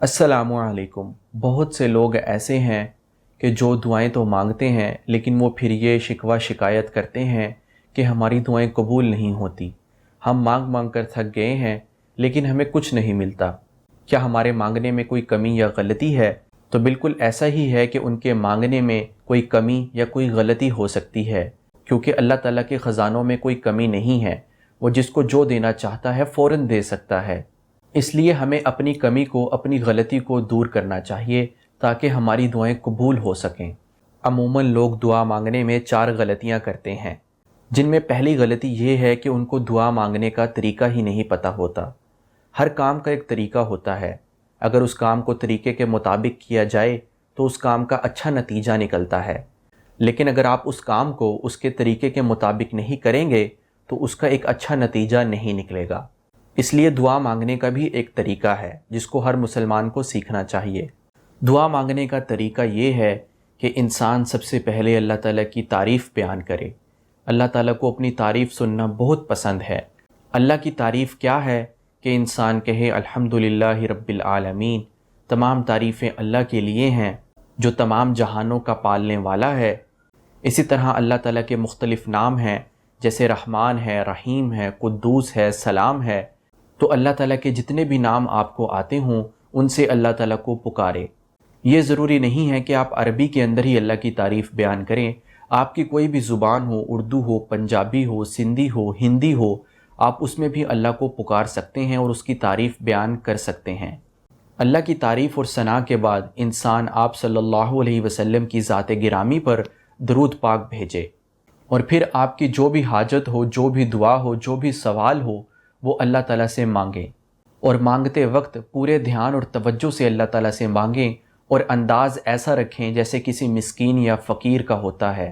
السلام علیکم۔ بہت سے لوگ ایسے ہیں کہ جو دعائیں تو مانگتے ہیں لیکن وہ پھر یہ شکوہ شکایت کرتے ہیں کہ ہماری دعائیں قبول نہیں ہوتی، ہم مانگ مانگ کر تھک گئے ہیں لیکن ہمیں کچھ نہیں ملتا۔ کیا ہمارے مانگنے میں کوئی کمی یا غلطی ہے؟ تو بالکل ایسا ہی ہے کہ ان کے مانگنے میں کوئی کمی یا کوئی غلطی ہو سکتی ہے، کیونکہ اللہ تعالیٰ کے خزانوں میں کوئی کمی نہیں ہے، وہ جس کو جو دینا چاہتا ہے فوراً دے سکتا ہے۔ اس لیے ہمیں اپنی کمی کو، اپنی غلطی کو دور کرنا چاہیے تاکہ ہماری دعائیں قبول ہو سکیں۔ عموماً لوگ دعا مانگنے میں 4 غلطیاں کرتے ہیں، جن میں پہلی غلطی یہ ہے کہ ان کو دعا مانگنے کا طریقہ ہی نہیں پتہ ہوتا۔ ہر کام کا ایک طریقہ ہوتا ہے، اگر اس کام کو طریقے کے مطابق کیا جائے تو اس کام کا اچھا نتیجہ نکلتا ہے، لیکن اگر آپ اس کام کو اس کے طریقے کے مطابق نہیں کریں گے تو اس کا ایک اچھا نتیجہ نہیں نکلے گا۔ اس لیے دعا مانگنے کا بھی ایک طریقہ ہے جس کو ہر مسلمان کو سیکھنا چاہیے۔ دعا مانگنے کا طریقہ یہ ہے کہ انسان سب سے پہلے اللہ تعالیٰ کی تعریف بیان کرے۔ اللہ تعالیٰ کو اپنی تعریف سننا بہت پسند ہے۔ اللہ کی تعریف کیا ہے کہ انسان کہے الحمدللہ رب العالمین، تمام تعریفیں اللہ کے لیے ہیں جو تمام جہانوں کا پالنے والا ہے۔ اسی طرح اللہ تعالیٰ کے مختلف نام ہیں، جیسے رحمان ہے، رحیم ہے، قدوس ہے، سلام ہے۔ تو اللہ تعالیٰ کے جتنے بھی نام آپ کو آتے ہوں ان سے اللہ تعالیٰ کو پکارے۔ یہ ضروری نہیں ہے کہ آپ عربی کے اندر ہی اللہ کی تعریف بیان کریں، آپ کی کوئی بھی زبان ہو، اردو ہو، پنجابی ہو، سندھی ہو، ہندی ہو، آپ اس میں بھی اللہ کو پکار سکتے ہیں اور اس کی تعریف بیان کر سکتے ہیں۔ اللہ کی تعریف اور ثنا کے بعد انسان آپ صلی اللہ علیہ وسلم کی ذات گرامی پر درود پاک بھیجے، اور پھر آپ کی جو بھی حاجت ہو، جو بھی دعا ہو، جو بھی سوال ہو، وہ اللہ تعالیٰ سے مانگیں، اور مانگتے وقت پورے دھیان اور توجہ سے اللہ تعالیٰ سے مانگیں، اور انداز ایسا رکھیں جیسے کسی مسکین یا فقیر کا ہوتا ہے،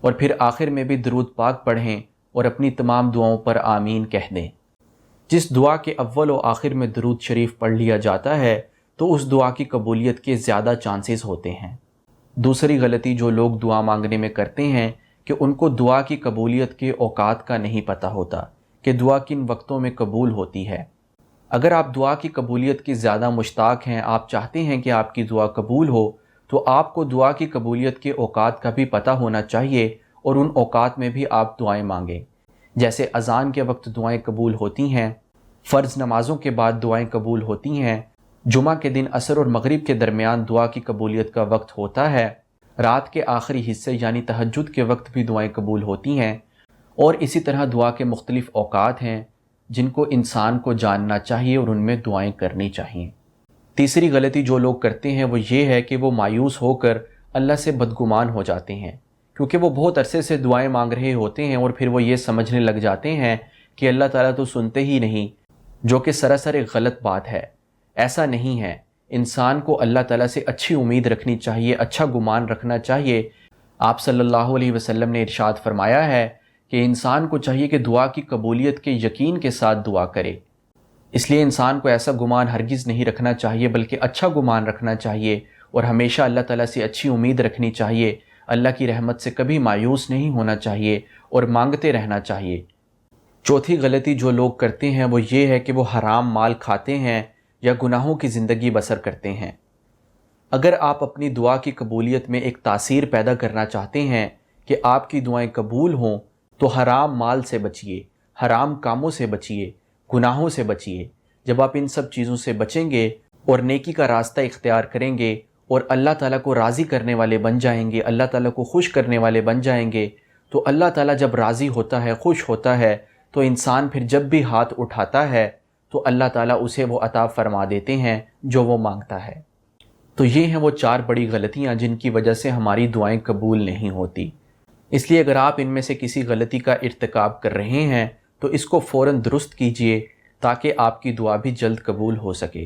اور پھر آخر میں بھی درود پاک پڑھیں اور اپنی تمام دعاؤں پر آمین کہہ دیں۔ جس دعا کے اول و آخر میں درود شریف پڑھ لیا جاتا ہے تو اس دعا کی قبولیت کے زیادہ چانسز ہوتے ہیں۔ دوسری غلطی جو لوگ دعا مانگنے میں کرتے ہیں کہ ان کو دعا کی قبولیت کے اوقات کا نہیں پتہ ہوتا کہ دعا کن وقتوں میں قبول ہوتی ہے۔ اگر آپ دعا کی قبولیت کی زیادہ مشتاق ہیں، آپ چاہتے ہیں کہ آپ کی دعا قبول ہو، تو آپ کو دعا کی قبولیت کے اوقات کا بھی پتہ ہونا چاہیے اور ان اوقات میں بھی آپ دعائیں مانگیں۔ جیسے اذان کے وقت دعائیں قبول ہوتی ہیں، فرض نمازوں کے بعد دعائیں قبول ہوتی ہیں، جمعہ کے دن عصر اور مغرب کے درمیان دعا کی قبولیت کا وقت ہوتا ہے، رات کے آخری حصے یعنی تہجد کے وقت بھی دعائیں قبول ہوتی ہیں، اور اسی طرح دعا کے مختلف اوقات ہیں جن کو انسان کو جاننا چاہیے اور ان میں دعائیں کرنی چاہیے۔ تیسری غلطی جو لوگ کرتے ہیں وہ یہ ہے کہ وہ مایوس ہو کر اللہ سے بدگمان ہو جاتے ہیں، کیونکہ وہ بہت عرصے سے دعائیں مانگ رہے ہوتے ہیں اور پھر وہ یہ سمجھنے لگ جاتے ہیں کہ اللہ تعالیٰ تو سنتے ہی نہیں، جو کہ سراسر ایک غلط بات ہے۔ ایسا نہیں ہے، انسان کو اللہ تعالیٰ سے اچھی امید رکھنی چاہیے، اچھا گمان رکھنا چاہیے۔ آپ صلی اللہ علیہ وسلم نے ارشاد فرمایا ہے کہ انسان کو چاہیے کہ دعا کی قبولیت کے یقین کے ساتھ دعا کرے۔ اس لیے انسان کو ایسا گمان ہرگز نہیں رکھنا چاہیے بلکہ اچھا گمان رکھنا چاہیے، اور ہمیشہ اللہ تعالیٰ سے اچھی امید رکھنی چاہیے، اللہ کی رحمت سے کبھی مایوس نہیں ہونا چاہیے اور مانگتے رہنا چاہیے۔ چوتھی غلطی جو لوگ کرتے ہیں وہ یہ ہے کہ وہ حرام مال کھاتے ہیں یا گناہوں کی زندگی بسر کرتے ہیں۔ اگر آپ اپنی دعا کی قبولیت میں ایک تاثیر پیدا کرنا چاہتے ہیں کہ آپ کی دعائیں قبول ہوں تو حرام مال سے بچیے، حرام کاموں سے بچیے، گناہوں سے بچیے۔ جب آپ ان سب چیزوں سے بچیں گے اور نیکی کا راستہ اختیار کریں گے اور اللہ تعالیٰ کو راضی کرنے والے بن جائیں گے، اللہ تعالیٰ کو خوش کرنے والے بن جائیں گے، تو اللہ تعالیٰ جب راضی ہوتا ہے، خوش ہوتا ہے، تو انسان پھر جب بھی ہاتھ اٹھاتا ہے تو اللہ تعالیٰ اسے وہ عطا فرما دیتے ہیں جو وہ مانگتا ہے۔ تو یہ ہیں وہ 4 بڑی غلطیاں جن کی وجہ سے ہماری دعائیں قبول نہیں ہوتی۔ اس لیے اگر آپ ان میں سے کسی غلطی کا ارتکاب کر رہے ہیں تو اس کو فوراً درست کیجئے تاکہ آپ کی دعا بھی جلد قبول ہو سکے۔